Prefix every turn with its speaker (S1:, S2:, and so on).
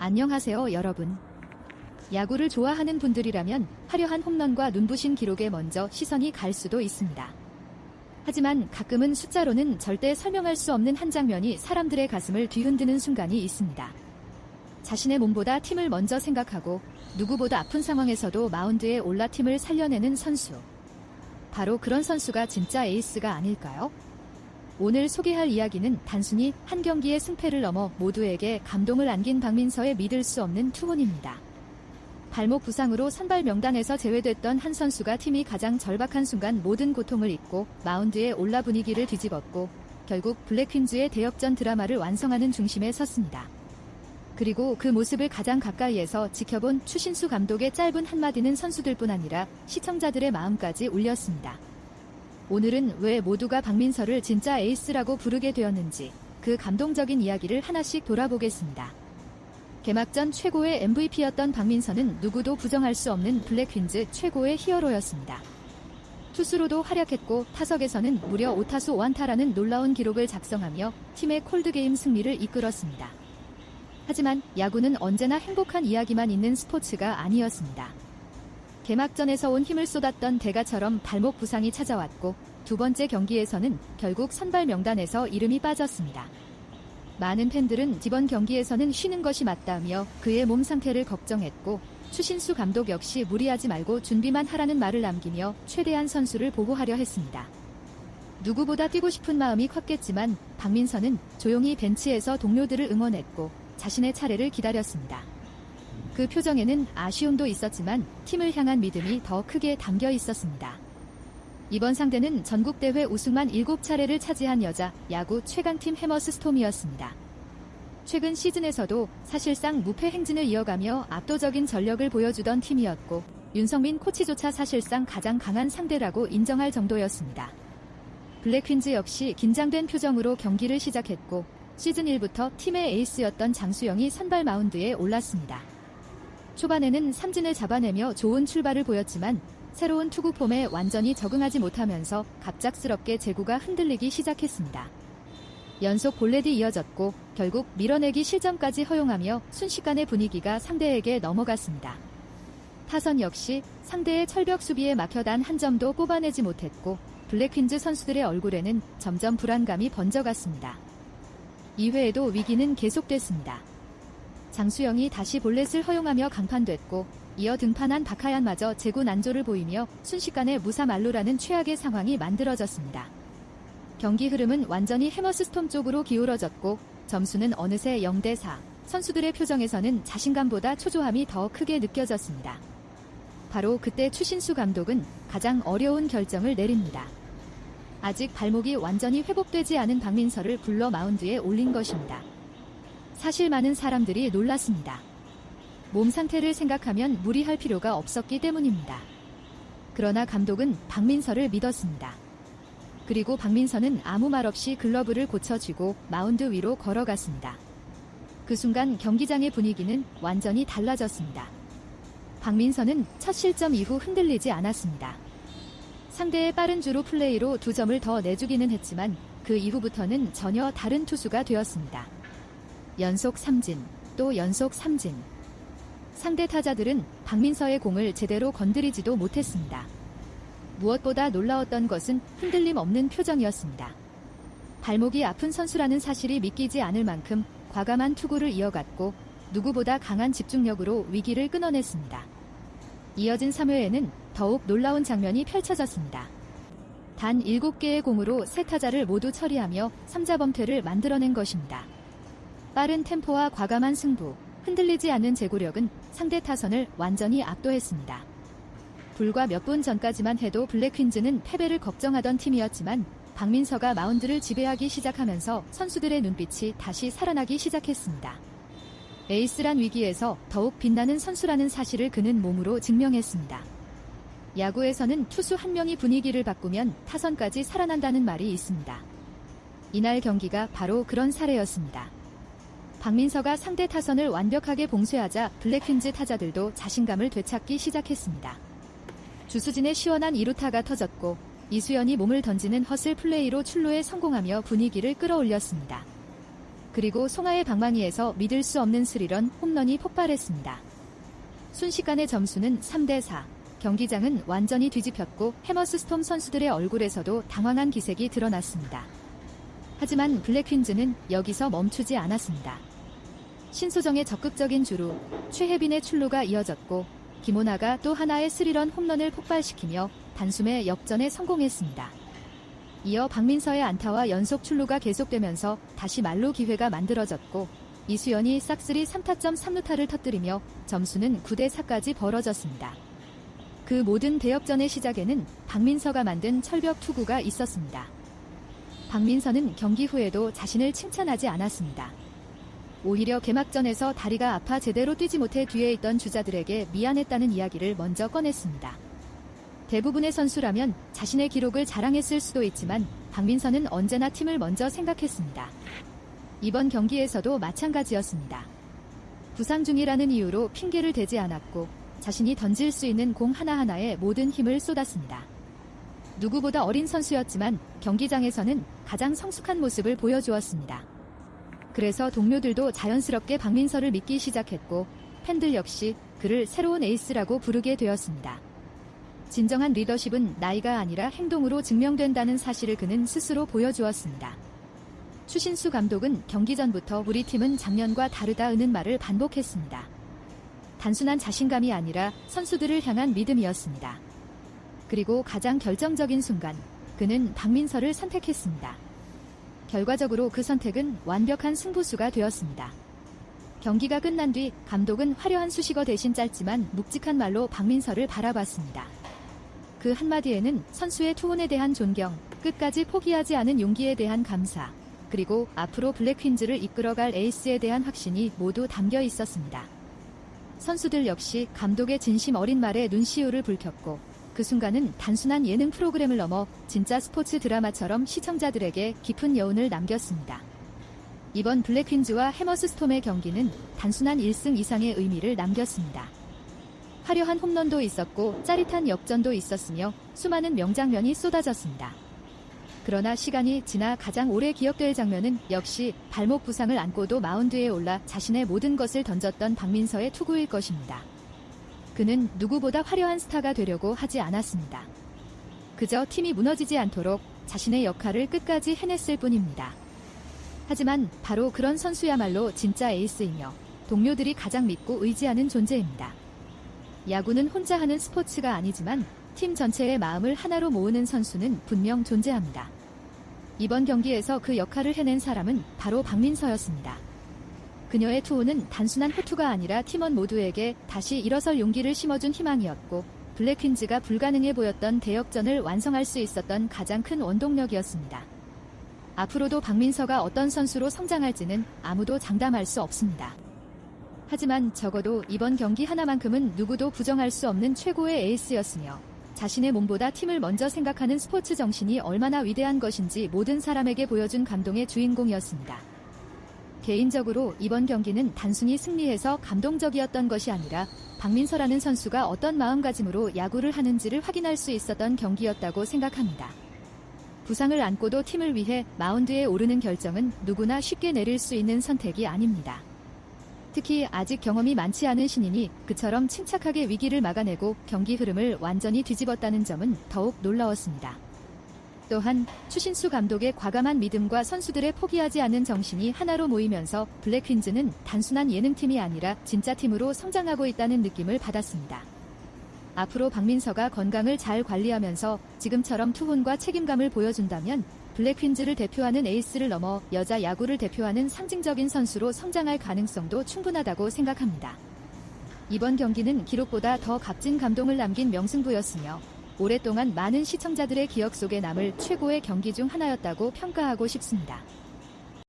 S1: 안녕하세요, 여러분. 야구를 좋아하는 분들이라면 화려한 홈런과 눈부신 기록에 먼저 시선이 갈 수도 있습니다. 하지만 가끔은 숫자로는 절대 설명할 수 없는 한 장면이 사람들의 가슴을 뒤흔드는 순간이 있습니다. 자신의 몸보다 팀을 먼저 생각하고 누구보다 아픈 상황에서도 마운드에 올라 팀을 살려내는 선수. 바로 그런 선수가 진짜 에이스가 아닐까요? 오늘 소개할 이야기는 단순히 한 경기의 승패를 넘어 모두에게 감동을 안긴 박민서의 믿을 수 없는 투혼입니다. 발목 부상으로 선발 명단에서 제외됐던 한 선수가 팀이 가장 절박한 순간 모든 고통을 잊고 마운드에 올라 분위기를 뒤집었고 결국 블랙퀸즈의 대역전 드라마를 완성하는 중심에 섰습니다. 그리고 그 모습을 가장 가까이에서 지켜본 추신수 감독의 짧은 한마디는 선수들뿐 아니라 시청자들의 마음까지 울렸습니다. 오늘은 왜 모두가 박민서를 진짜 에이스라고 부르게 되었는지 그 감동적인 이야기를 하나씩 돌아보겠습니다. 개막전 최고의 MVP였던 박민서는 누구도 부정할 수 없는 블랙퀸즈 최고의 히어로였습니다. 투수로도 활약했고 타석에서는 무려 5타수 5안타라는 놀라운 기록을 작성하며 팀의 콜드게임 승리를 이끌었습니다. 하지만 야구는 언제나 행복한 이야기만 있는 스포츠가 아니었습니다. 개막전에서 온 힘을 쏟았던 대가처럼 발목 부상이 찾아왔고 두 번째 경기에서는 결국 선발 명단에서 이름이 빠졌습니다. 많은 팬들은 이번 경기에서는 쉬는 것이 맞다며 그의 몸 상태를 걱정했고 추신수 감독 역시 무리하지 말고 준비만 하라는 말을 남기며 최대한 선수를 보호하려 했습니다. 누구보다 뛰고 싶은 마음이 컸겠지만 박민서는 조용히 벤치에서 동료들을 응원했고 자신의 차례를 기다렸습니다. 그 표정에는 아쉬움도 있었지만 팀을 향한 믿음이 더 크게 담겨 있었습니다. 이번 상대는 전국대회 우승만 7차례를 차지한 여자 야구 최강팀 해머스 스톰이었습니다. 최근 시즌에서도 사실상 무패 행진을 이어가며 압도적인 전력을 보여주던 팀이었고 윤성민 코치조차 사실상 가장 강한 상대라고 인정할 정도였습니다. 블랙퀸즈 역시 긴장된 표정으로 경기를 시작했고 시즌 1부터 팀의 에이스였던 장수영이 선발 마운드에 올랐습니다. 초반에는 삼진을 잡아내며 좋은 출발을 보였지만 새로운 투구 폼에 완전히 적응하지 못하면서 갑작스럽게 제구가 흔들리기 시작했습니다. 연속 볼넷이 이어졌고 결국 밀어내기 실점까지 허용하며 순식간에 분위기가 상대에게 넘어갔습니다. 타선 역시 상대의 철벽 수비에 막혀 단 한 점도 뽑아내지 못했고 블랙퀸즈 선수들의 얼굴에는 점점 불안감이 번져갔습니다. 2회에도 위기는 계속됐습니다. 장수영이 다시 볼넷을 허용하며 강판됐고 이어 등판한 박하얀마저 제구 난조를 보이며 순식간에 무사만루라는 최악의 상황이 만들어졌습니다. 경기 흐름은 완전히 해머스 스톰 쪽으로 기울어졌고 점수는 어느새 0대4. 선수들의 표정에서는 자신감보다 초조함이 더 크게 느껴졌습니다. 바로 그때 추신수 감독은 가장 어려운 결정을 내립니다. 아직 발목이 완전히 회복되지 않은 박민서를 불러 마운드에 올린 것입니다. 사실 많은 사람들이 놀랐습니다. 몸 상태를 생각하면 무리할 필요가 없었기 때문입니다. 그러나 감독은 박민서를 믿었습니다. 그리고 박민서는 아무 말 없이 글러브를 고쳐쥐고 마운드 위로 걸어갔습니다. 그 순간 경기장의 분위기는 완전히 달라졌습니다. 박민서는 첫 실점 이후 흔들리지 않았습니다. 상대의 빠른 주루 플레이로 2점을 더 내주기는 했지만 그 이후부터는 전혀 다른 투수가 되었습니다. 연속 삼진, 또 연속 삼진. 상대 타자들은 박민서의 공을 제대로 건드리지도 못했습니다. 무엇보다 놀라웠던 것은 흔들림 없는 표정이었습니다. 발목이 아픈 선수라는 사실이 믿기지 않을 만큼 과감한 투구를 이어갔고 누구보다 강한 집중력으로 위기를 끊어냈습니다. 이어진 3회에는 더욱 놀라운 장면이 펼쳐졌습니다. 단 7개의 공으로 세 타자를 모두 처리하며 3자범퇴를 만들어낸 것입니다. 빠른 템포와 과감한 승부, 흔들리지 않는 제구력은 상대 타선을 완전히 압도했습니다. 불과 몇 분 전까지만 해도 블랙퀸즈는 패배를 걱정하던 팀이었지만 박민서가 마운드를 지배하기 시작하면서 선수들의 눈빛이 다시 살아나기 시작했습니다. 에이스란 위기에서 더욱 빛나는 선수라는 사실을 그는 몸으로 증명했습니다. 야구에서는 투수 한 명이 분위기를 바꾸면 타선까지 살아난다는 말이 있습니다. 이날 경기가 바로 그런 사례였습니다. 박민서가 상대 타선을 완벽하게 봉쇄하자 블랙퀸즈 타자들도 자신감을 되찾기 시작했습니다. 주수진의 시원한 2루타가 터졌고 이수연이 몸을 던지는 허슬 플레이로 출루에 성공하며 분위기를 끌어올렸습니다. 그리고 송하의 방망이에서 믿을 수 없는 스리런 홈런이 폭발했습니다. 순식간에 점수는 3대4. 경기장은 완전히 뒤집혔고 해머스스톰 선수들의 얼굴에서도 당황한 기색이 드러났습니다. 하지만 블랙퀸즈는 여기서 멈추지 않았습니다. 신소정의 적극적인 주루, 최혜빈의 출루가 이어졌고 김오나가 또 하나의 스리런 홈런을 폭발시키며 단숨에 역전에 성공했습니다. 이어 박민서의 안타와 연속 출루가 계속되면서 다시 말로 기회가 만들어졌고 이수연이 싹쓸이 3타점 3루타를 터뜨리며 점수는 9대4까지 벌어졌습니다. 그 모든 대역전의 시작에는 박민서가 만든 철벽 투구가 있었습니다. 박민서는 경기 후에도 자신을 칭찬하지 않았습니다. 오히려 개막전에서 다리가 아파 제대로 뛰지 못해 뒤에 있던 주자들에게 미안했다는 이야기를 먼저 꺼냈습니다. 대부분의 선수라면 자신의 기록을 자랑했을 수도 있지만 박민서는 언제나 팀을 먼저 생각했습니다. 이번 경기에서도 마찬가지였습니다. 부상 중이라는 이유로 핑계를 대지 않았고 자신이 던질 수 있는 공 하나하나에 모든 힘을 쏟았습니다. 누구보다 어린 선수였지만 경기장에서는 가장 성숙한 모습을 보여주었습니다. 그래서 동료들도 자연스럽게 박민서를 믿기 시작했고 팬들 역시 그를 새로운 에이스라고 부르게 되었습니다. 진정한 리더십은 나이가 아니라 행동으로 증명된다는 사실을 그는 스스로 보여주었습니다. 추신수 감독은 경기 전부터 우리 팀은 작년과 다르다는 말을 반복했습니다. 단순한 자신감이 아니라 선수들을 향한 믿음이었습니다. 그리고 가장 결정적인 순간 그는 박민서를 선택했습니다. 결과적으로 그 선택은 완벽한 승부수가 되었습니다. 경기가 끝난 뒤 감독은 화려한 수식어 대신 짧지만 묵직한 말로 박민서를 바라봤습니다. 그 한마디에는 선수의 투혼에 대한 존경, 끝까지 포기하지 않은 용기에 대한 감사, 그리고 앞으로 블랙퀸즈를 이끌어갈 에이스에 대한 확신이 모두 담겨 있었습니다. 선수들 역시 감독의 진심 어린 말에 눈시울을 붉혔고 그 순간은 단순한 예능 프로그램을 넘어 진짜 스포츠 드라마처럼 시청자들에게 깊은 여운을 남겼습니다. 이번 블랙퀸즈와 해머스스톰의 경기는 단순한 1승 이상의 의미를 남겼습니다. 화려한 홈런도 있었고 짜릿한 역전도 있었으며 수많은 명장면이 쏟아졌습니다. 그러나 시간이 지나 가장 오래 기억될 장면은 역시 발목 부상을 안고도 마운드에 올라 자신의 모든 것을 던졌던 박민서의 투구일 것입니다. 그는 누구보다 화려한 스타가 되려고 하지 않았습니다. 그저 팀이 무너지지 않도록 자신의 역할을 끝까지 해냈을 뿐입니다. 하지만 바로 그런 선수야말로 진짜 에이스이며 동료들이 가장 믿고 의지하는 존재입니다. 야구는 혼자 하는 스포츠가 아니지만 팀 전체의 마음을 하나로 모으는 선수는 분명 존재합니다. 이번 경기에서 그 역할을 해낸 사람은 바로 박민서였습니다. 그녀의 투혼은 단순한 호투가 아니라 팀원 모두에게 다시 일어설 용기를 심어준 희망이었고 블랙퀸즈가 불가능해 보였던 대역전을 완성할 수 있었던 가장 큰 원동력이었습니다. 앞으로도 박민서가 어떤 선수로 성장할지는 아무도 장담할 수 없습니다. 하지만 적어도 이번 경기 하나만큼은 누구도 부정할 수 없는 최고의 에이스였으며 자신의 몸보다 팀을 먼저 생각하는 스포츠 정신이 얼마나 위대한 것인지 모든 사람에게 보여준 감동의 주인공이었습니다. 개인적으로 이번 경기는 단순히 승리해서 감동적이었던 것이 아니라 박민서라는 선수가 어떤 마음가짐으로 야구를 하는지를 확인할 수 있었던 경기였다고 생각합니다. 부상을 안고도 팀을 위해 마운드에 오르는 결정은 누구나 쉽게 내릴 수 있는 선택이 아닙니다. 특히 아직 경험이 많지 않은 신인이 그처럼 침착하게 위기를 막아내고 경기 흐름을 완전히 뒤집었다는 점은 더욱 놀라웠습니다. 또한 추신수 감독의 과감한 믿음과 선수들의 포기하지 않는 정신이 하나로 모이면서 블랙퀸즈는 단순한 예능팀이 아니라 진짜 팀으로 성장하고 있다는 느낌을 받았습니다. 앞으로 박민서가 건강을 잘 관리하면서 지금처럼 투혼과 책임감을 보여준다면 블랙퀸즈를 대표하는 에이스를 넘어 여자 야구를 대표하는 상징적인 선수로 성장할 가능성도 충분하다고 생각합니다. 이번 경기는 기록보다 더 값진 감동을 남긴 명승부였으며 오랫동안 많은 시청자들의 기억 속에 남을 최고의 경기 중 하나였다고 평가하고 싶습니다.